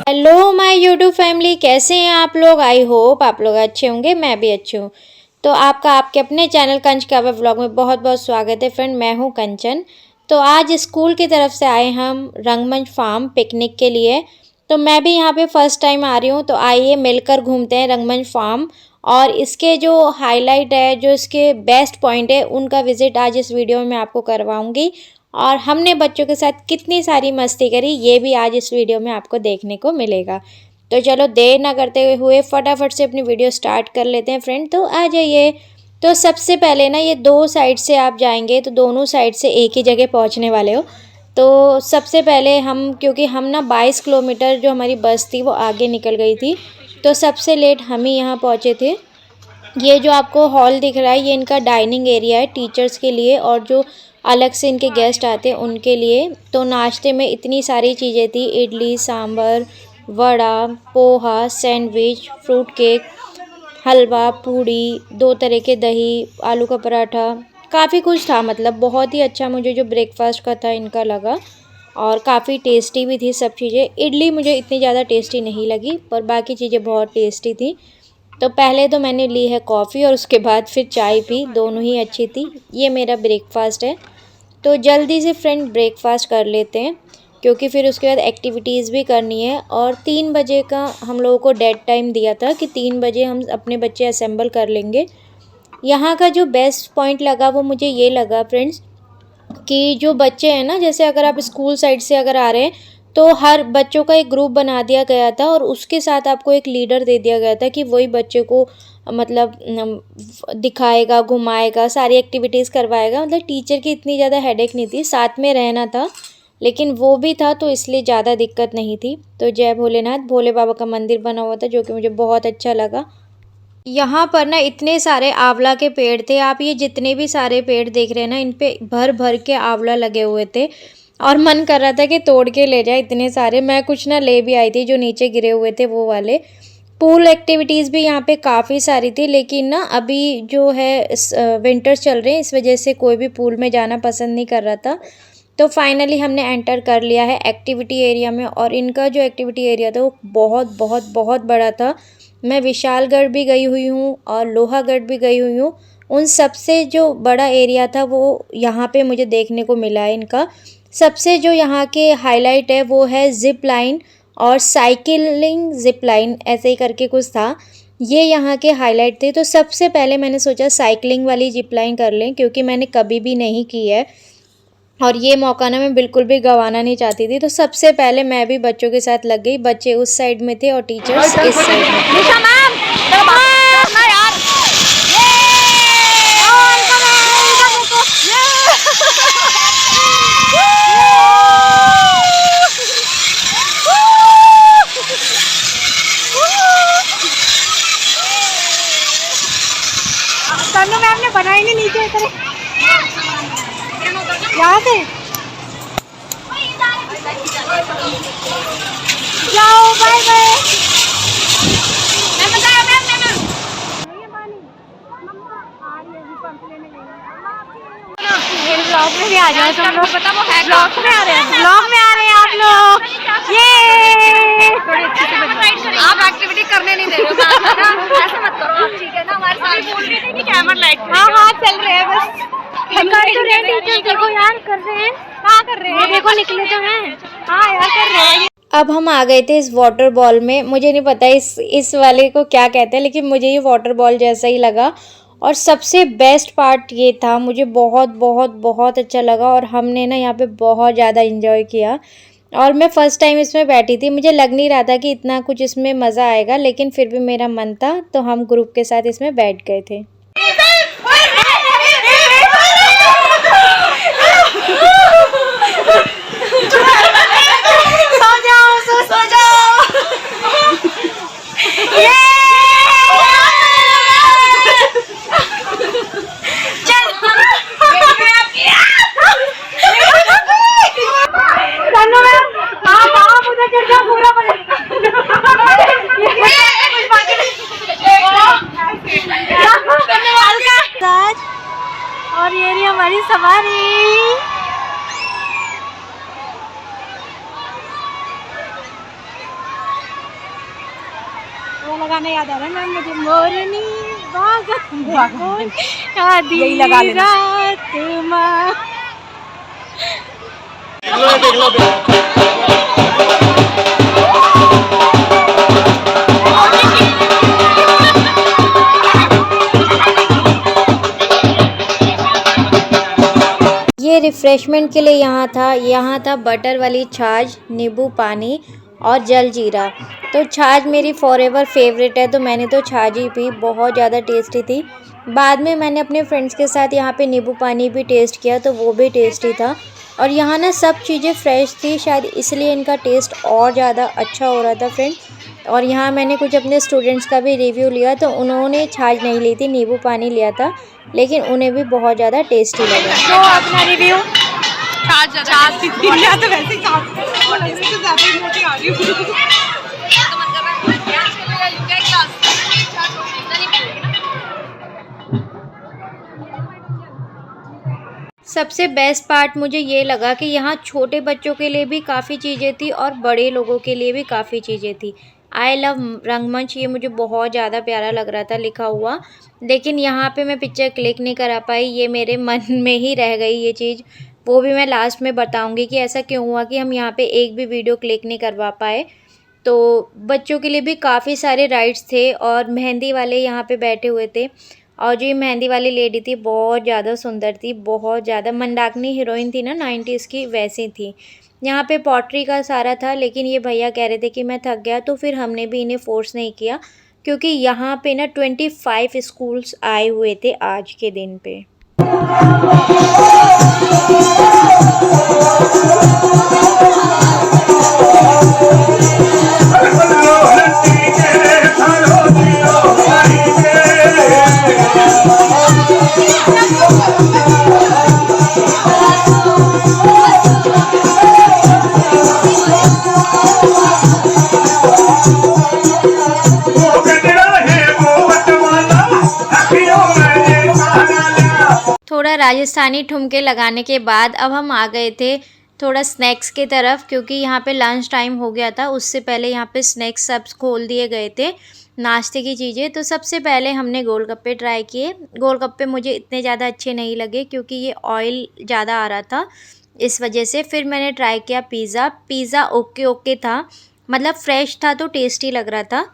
Hello my YouTube family, कैसे हैं आप लोग। आई होप आप लोग अच्छे होंगे, मैं भी अच्छी हूँ। तो आपका आपके अपने चैनल कंच काव्य व्लॉग में बहुत बहुत स्वागत है। फ्रेंड, मैं हूँ कंचन। तो आज स्कूल की तरफ से आए हम रंगमंच फार्म पिकनिक के लिए। तो मैं भी यहाँ पे फर्स्ट टाइम आ रही हूँ, तो आइए मिलकर घूमते हैं रंगमंच फार्म। और इसके जो हाईलाइट है, जो इसके बेस्ट पॉइंट है, उनका विजिट आज इस वीडियो में मैं आपको करवाऊँगी। और हमने बच्चों के साथ कितनी सारी मस्ती करी, ये भी आज इस वीडियो में आपको देखने को मिलेगा। तो चलो देर ना करते हुए फटाफट से अपनी वीडियो स्टार्ट कर लेते हैं फ्रेंड। तो आ जाइए। तो सबसे पहले ना, ये दो साइड से आप जाएंगे तो दोनों साइड से एक ही जगह पहुंचने वाले हो। तो सबसे पहले क्योंकि हम ना 22 किलोमीटर जो हमारी बस थी वो आगे निकल गई थी, तो सबसे लेट हम ही यहाँ पहुँचे थे। ये जो आपको हॉल दिख रहा है, ये इनका डाइनिंग एरिया है टीचर्स के लिए, और जो अलग से इनके गेस्ट आते हैं उनके लिए। तो नाश्ते में इतनी सारी चीज़ें थी, idli sambar, vada, poha, sandwich, fruit cake, halwa, puri, 2 तरह के दही, आलू का पराठा, काफ़ी कुछ था। मतलब बहुत ही अच्छा मुझे जो ब्रेकफास्ट का था इनका लगा, और काफ़ी टेस्टी भी थी सब चीज़ें। इडली मुझे इतनी ज़्यादा टेस्टी नहीं लगी, पर बाकी चीज़ें बहुत टेस्टी थी। तो पहले तो मैंने ली है कॉफ़ी और उसके बाद फिर चाय पी, दोनों ही अच्छी थी। ये मेरा ब्रेकफास्ट है। तो जल्दी से फ्रेंड ब्रेकफास्ट कर लेते हैं, क्योंकि फिर उसके बाद एक्टिविटीज़ भी करनी है। और 3 बजे का हम लोगों को डेड टाइम दिया था कि 3 बजे हम अपने बच्चे असेंबल कर लेंगे। यहाँ का जो बेस्ट पॉइंट लगा वो मुझे ये लगा फ्रेंड्स, कि जो बच्चे हैं ना, जैसे अगर आप स्कूल साइड से अगर आ रहे हैं तो हर बच्चों का एक ग्रुप बना दिया गया था, और उसके साथ आपको एक लीडर दे दिया गया था कि वही बच्चे को मतलब दिखाएगा, घुमाएगा, सारी एक्टिविटीज़ करवाएगा। मतलब टीचर की इतनी ज़्यादा हेडेक नहीं थी, साथ में रहना था लेकिन वो भी था, तो इसलिए ज़्यादा दिक्कत नहीं थी। तो जय भोलेनाथ, भोले बाबा का मंदिर बना हुआ था जो कि मुझे बहुत अच्छा लगा। यहाँ पर ना इतने सारे आंवला के पेड़ थे। आप ये जितने भी सारे पेड़ देख रहे हैं ना, इन पे भर भर के आंवला लगे हुए थे, और मन कर रहा था कि तोड़ के ले जाए इतने सारे। मैं कुछ ना ले भी आई थी, जो नीचे गिरे हुए थे वो वाले। पूल एक्टिविटीज़ भी यहाँ पे काफ़ी सारी थी, लेकिन ना अभी जो है विंटर्स चल रहे हैं, इस वजह से कोई भी पूल में जाना पसंद नहीं कर रहा था। तो फाइनली हमने एंटर कर लिया है एक्टिविटी एरिया में, और इनका जो एक्टिविटी एरिया था वो बहुत बहुत बहुत बड़ा था। मैं विशालगढ़ भी गई हुई हूँ और लोहागढ़ भी गई हुई हूँ। उन सबसे जो बड़ा एरिया था वो यहाँ पे मुझे देखने को मिला है। इनका सबसे जो यहाँ के हाईलाइट है वो है जिप लाइन और साइकिलिंग जिप लाइन, ऐसे ही करके कुछ था। ये यहाँ के हाईलाइट थे। तो सबसे पहले मैंने सोचा साइकिलिंग वाली जिप लाइन कर लें, क्योंकि मैंने कभी भी नहीं की है और ये मौका ना मैं बिल्कुल भी गंवाना नहीं चाहती थी। तो सबसे पहले मैं भी बच्चों के साथ लग गई। बच्चे उस साइड में थे और टीचर्स इस साइड में थे। तनु मैम ने बनाई नहीं नीचे इतने यहाँ से जाओ, बाय बाय। ब्लॉग में भी आ जाए तुम लोग, पता वो है ब्लॉग में आ रहे हैं, ब्लॉग में आ रहे हैं आप लोग। ये आप एक्टिविटी करने नहीं दे रहे हो, ऐसा मत करो आप, ठीक है ना। हमारे साथ बोल रहे थे कि कैमरा लाइट, हाँ हाँ चल रहे हैं, बस हम कर तो रहे टीचर, देखो यार कर रहे हैं, हाँ कर रहे हैं, देखो निकले तो हैं, हाँ यार कर रहे हैं। अब हम आ गए थे इस वाटर बॉल में। मुझे नहीं पता इस वाले को क्या कहते हैं, लेकिन मुझे ये वाटर बॉल जैसा ही लगा। और सबसे बेस्ट पार्ट ये था, मुझे बहुत बहुत बहुत अच्छा लगा, और हमने ना यहाँ पे बहुत ज़्यादा इंजॉय किया। और मैं फ़र्स्ट टाइम इसमें बैठी थी, मुझे लग नहीं रहा था कि इतना कुछ इसमें मज़ा आएगा, लेकिन फिर भी मेरा मन था, तो हम ग्रुप के साथ इसमें बैठ गए थे। हमारी सवारी। वो लगाना याद आ रहा है ना मुझे, मोरनी बागन आधी रात माँ। ये रिफ़्रेशमेंट के लिए यहाँ था बटर वाली छाछ, नींबू पानी और जल जीरा। तो छाछ मेरी फॉरएवर फेवरेट है, तो मैंने तो छाछ ही पी, बहुत ज़्यादा टेस्टी थी। बाद में मैंने अपने फ्रेंड्स के साथ यहाँ पे नींबू पानी भी टेस्ट किया, तो वो भी टेस्टी था। और यहाँ ना सब चीज़ें फ्रेश थी, शायद इसलिए इनका टेस्ट और ज़्यादा अच्छा हो रहा था फ्रेंड। और यहाँ मैंने कुछ अपने स्टूडेंट्स का भी रिव्यू लिया, तो उन्होंने छाछ नहीं ली थी, नींबू पानी लिया था, लेकिन उन्हें भी बहुत ज़्यादा टेस्टी लगा। तो अपना रिव्यू छाछ तो वैसे ही सबसे बेस्ट पार्ट मुझे ये लगा कि यहाँ छोटे बच्चों के लिए भी काफ़ी चीज़ें थी और बड़े लोगों के लिए भी काफ़ी चीज़ें थी। आई लव रंगमंच, ये मुझे बहुत ज़्यादा प्यारा लग रहा था लिखा हुआ, लेकिन यहाँ पे मैं पिक्चर क्लिक नहीं करा पाई, ये मेरे मन में ही रह गई ये चीज़। वो भी मैं लास्ट में बताऊँगी कि ऐसा क्यों हुआ कि हम यहाँ पे एक भी वीडियो क्लिक नहीं करवा पाए। तो बच्चों के लिए भी काफ़ी सारे राइड्स थे और मेहंदी वाले यहाँ पे बैठे हुए थे। और जो ये मेहंदी वाली लेडी थी बहुत ज़्यादा सुंदर थी, बहुत ज़्यादा मंदाकिनी हीरोइन थी ना 90s की, वैसी थी। यहाँ पे पॉटरी का सारा था, लेकिन ये भैया कह रहे थे कि मैं थक गया, तो फिर हमने भी इन्हें फ़ोर्स नहीं किया, क्योंकि यहाँ पे ना 25 स्कूल्स आए हुए थे आज के दिन पे। थोड़ा राजस्थानी ठुमके लगाने के बाद अब हम आ गए थे थोड़ा स्नैक्स की तरफ, क्योंकि यहाँ पे लंच टाइम हो गया था। उससे पहले यहाँ पे स्नैक्स सब खोल दिए गए थे, नाश्ते की चीज़ें। तो सबसे पहले हमने गोलगप्पे ट्राई किए। गोलगप्पे मुझे इतने ज़्यादा अच्छे नहीं लगे, क्योंकि ये ऑयल ज़्यादा आ रहा था, इस वजह से। फिर मैंने ट्राई किया पिज़्ज़ा ओके था, मतलब फ़्रेश था तो टेस्टी लग रहा था,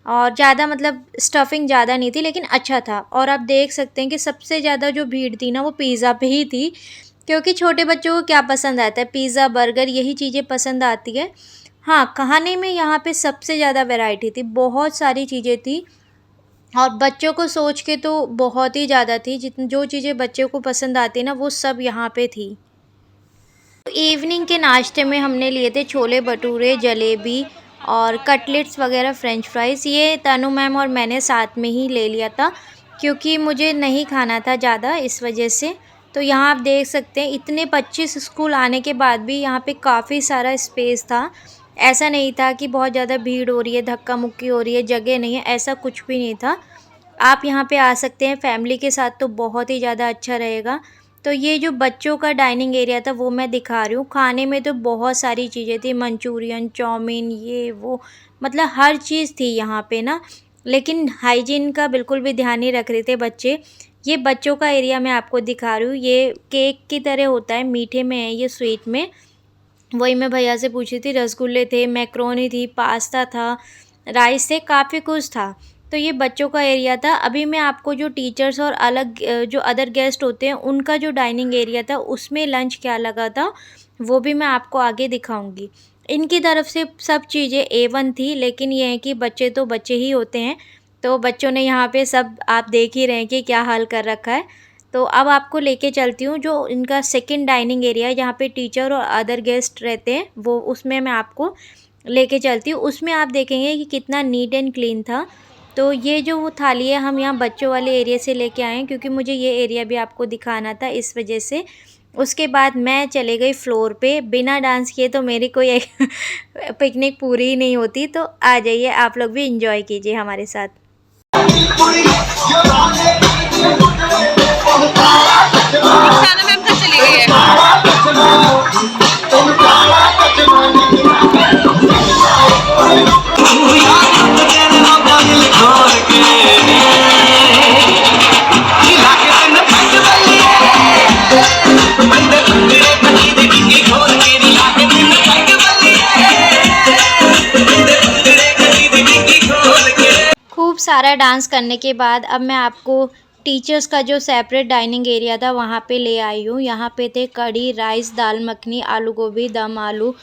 और ज़्यादा मतलब स्टफिंग ज़्यादा नहीं थी, लेकिन अच्छा था। और आप देख सकते हैं कि सबसे ज़्यादा जो भीड़ थी ना वो पिज़्ज़ा पे ही थी, क्योंकि छोटे बच्चों को क्या पसंद आता है, पिज़्ज़ा बर्गर यही चीज़ें पसंद आती है। हाँ, खाने में यहाँ पे सबसे ज़्यादा वैरायटी थी, बहुत सारी चीज़ें थी, और बच्चों को सोच के तो बहुत ही ज़्यादा थी। जो चीज़ें बच्चों को पसंद आती ना वो सब यहाँ पे थी। इवनिंग के नाश्ते में हमने लिए थे छोले भटूरे, जलेबी और कटलेट्स वगैरह, फ्रेंच फ्राइज़। ये तनु मैम और मैंने साथ में ही ले लिया था, क्योंकि मुझे नहीं खाना था ज़्यादा, इस वजह से। तो यहाँ आप देख सकते हैं इतने 25 स्कूल आने के बाद भी यहाँ पे काफ़ी सारा स्पेस था। ऐसा नहीं था कि बहुत ज़्यादा भीड़ हो रही है, धक्का मुक्की हो रही है, जगह नहीं है, ऐसा कुछ भी नहीं था। आप यहाँ पे आ सकते हैं फैमिली के साथ, तो बहुत ही ज़्यादा अच्छा रहेगा। तो ये जो बच्चों का डाइनिंग एरिया था वो मैं दिखा रही हूँ। खाने में तो बहुत सारी चीज़ें थी, मंचूरियन, चाउमीन, ये वो, मतलब हर चीज़ थी यहाँ पे ना, लेकिन हाइजीन का बिल्कुल भी ध्यान नहीं रख रहे थे बच्चे। ये बच्चों का एरिया मैं आपको दिखा रही हूँ, ये केक की तरह होता है, मीठे में है ये, स्वीट में। वही मैं भैया से पूछी थी, रसगुल्ले थे, मैक्रोनी थी, पास्ता था, राइस थे, काफ़ी कुछ था। तो ये बच्चों का एरिया था। अभी मैं आपको जो टीचर्स और अलग जो अदर गेस्ट होते हैं उनका जो डाइनिंग एरिया था उसमें लंच क्या लगा था वो भी मैं आपको आगे दिखाऊंगी। इनकी तरफ से सब चीज़ें A1 थी, लेकिन ये है कि बच्चे तो बच्चे ही होते हैं, तो बच्चों ने यहाँ पे सब आप देख ही रहे हैं कि क्या हाल कर रखा है। तो अब आपको लेके चलती हूँ जो इनका सेकंड डाइनिंग एरिया है, जहाँ पे टीचर और अदर गेस्ट रहते हैं, वो उसमें मैं आपको लेके चलती हूँ। उसमें आप देखेंगे कि कितना नीट एंड क्लीन था। तो ये जो वो थाली है हम यहाँ बच्चों वाले एरिया से लेके आए हैं, क्योंकि मुझे ये एरिया भी आपको दिखाना था, इस वजह से। उसके बाद मैं चले गई फ्लोर पे। बिना डांस किए तो मेरी कोई पिकनिक पूरी ही नहीं होती। तो आ जाइए, आप लोग भी इंजॉय कीजिए हमारे साथ। सारा डांस करने के बाद अब मैं आपको टीचर्स का जो सेपरेट डाइनिंग एरिया था वहाँ पे ले आई हूँ। यहाँ पे थे कढ़ी, राइस, दाल मखनी, आलू गोभी, दम आलू,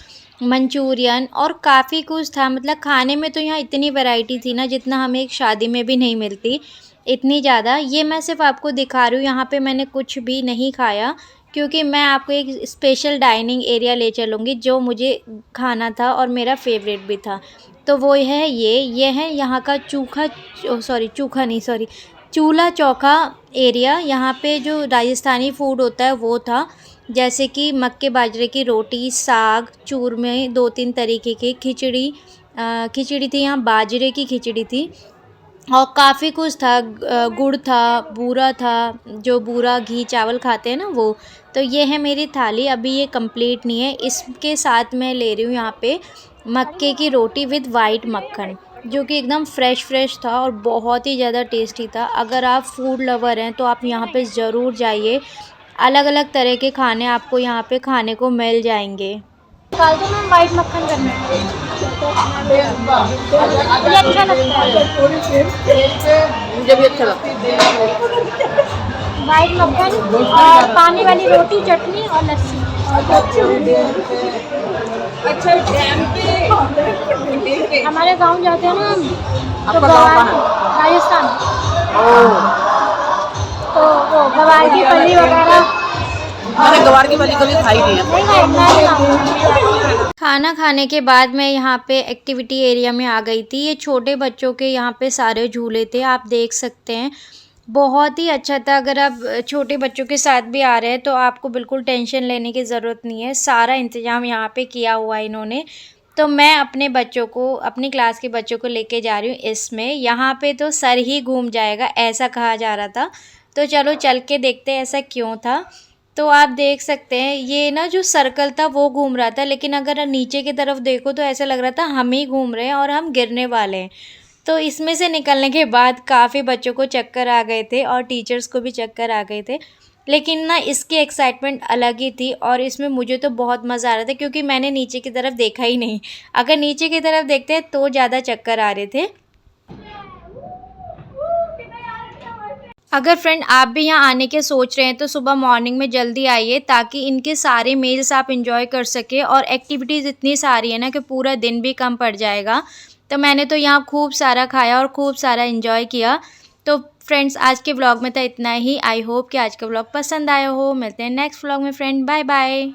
मंचूरियन और काफ़ी कुछ था। मतलब खाने में तो यहाँ इतनी वैरायटी थी ना जितना हमें एक शादी में भी नहीं मिलती, इतनी ज़्यादा। ये मैं सिर्फ आपको दिखा रही हूँ, यहाँ पे मैंने कुछ भी नहीं खाया क्योंकि मैं आपको एक स्पेशल डाइनिंग एरिया ले चलूँगी जो मुझे खाना था और मेरा फेवरेट भी था। तो वो है ये है यहाँ का चूखा नहीं सॉरी चूल्हा चौका एरिया। यहाँ पे जो राजस्थानी फूड होता है वो था, जैसे कि मक्के बाजरे की रोटी, साग, चूरमे, 2-3 तरीके की खिचड़ी थी, यहाँ बाजरे की खिचड़ी थी और काफ़ी कुछ था। गुड़ था, बूरा था, जो बूरा घी चावल खाते हैं ना वो। तो ये है मेरी थाली, अभी ये कंप्लीट नहीं है। इसके साथ मैं ले रही हूँ यहाँ पे मक्के की रोटी विद वाइट मक्खन, जो कि एकदम फ्रेश था और बहुत ही ज़्यादा टेस्टी था। अगर आप फूड लवर हैं तो आप यहाँ पे ज़रूर जाइए, अलग-अलग तरह के खाने आपको यहाँ पे खाने को मिल जाएंगे। निकाल दो मैम, वाइट मक्खन करना है। मुझे अच्छा लगता है, मुझे भी अच्छा लगता है। वाइट मक्खन और पानी वाली रोटी, चटनी और लस्सी। अच्छा डैम पे हमारे गांव जाते हैं ना हम, तो आपका गाँव गवार, कहाँ राजस्थान, है? तो वो गवार की फली वगैरह मैंने गवार की वाली कभी खाई नहीं है। नहीं खाई, मैं खाऊंगी। खाना खाने के बाद मैं यहाँ पे एक्टिविटी एरिया में आ गई थी। ये छोटे बच्चों के यहाँ पे सारे झूले थे, आप देख सकते हैं, बहुत ही अच्छा था। अगर आप छोटे बच्चों के साथ भी आ रहे हैं तो आपको बिल्कुल टेंशन लेने की ज़रूरत नहीं है, सारा इंतज़ाम यहाँ पे किया हुआ है इन्होंने। तो मैं अपने बच्चों को, अपनी क्लास के बच्चों को लेके जा रही हूँ इसमें। यहाँ पे तो सर ही घूम जाएगा ऐसा कहा जा रहा था, तो चलो चल के देखते हैं ऐसा क्यों था। तो आप देख सकते हैं ये ना जो सर्कल था वो घूम रहा था, लेकिन अगर नीचे की तरफ देखो तो ऐसा लग रहा था हम ही घूम रहे हैं और हम गिरने वाले हैं। तो इसमें से निकलने के बाद काफ़ी बच्चों को चक्कर आ गए थे और टीचर्स को भी चक्कर आ गए थे, लेकिन ना इसकी एक्साइटमेंट अलग ही थी और इसमें मुझे तो बहुत मज़ा आ रहा था क्योंकि मैंने नीचे की तरफ देखा ही नहीं। अगर नीचे की तरफ देखते तो ज़्यादा चक्कर आ रहे थे। अगर फ्रेंड आप भी यहाँ आने के सोच रहे हैं तो सुबह मॉर्निंग में जल्दी आइए ताकि इनके सारे मील्स आप एंजॉय कर सके। और एक्टिविटीज़ इतनी सारी है ना कि पूरा दिन भी कम पड़ जाएगा। तो मैंने तो यहाँ खूब सारा खाया और खूब सारा एंजॉय किया। तो फ्रेंड्स आज के व्लॉग में तो इतना ही। आई होप कि आज का व्लॉग पसंद आया हो। मिलते हैं नेक्स्ट व्लॉग में फ्रेंड, बाय बाय।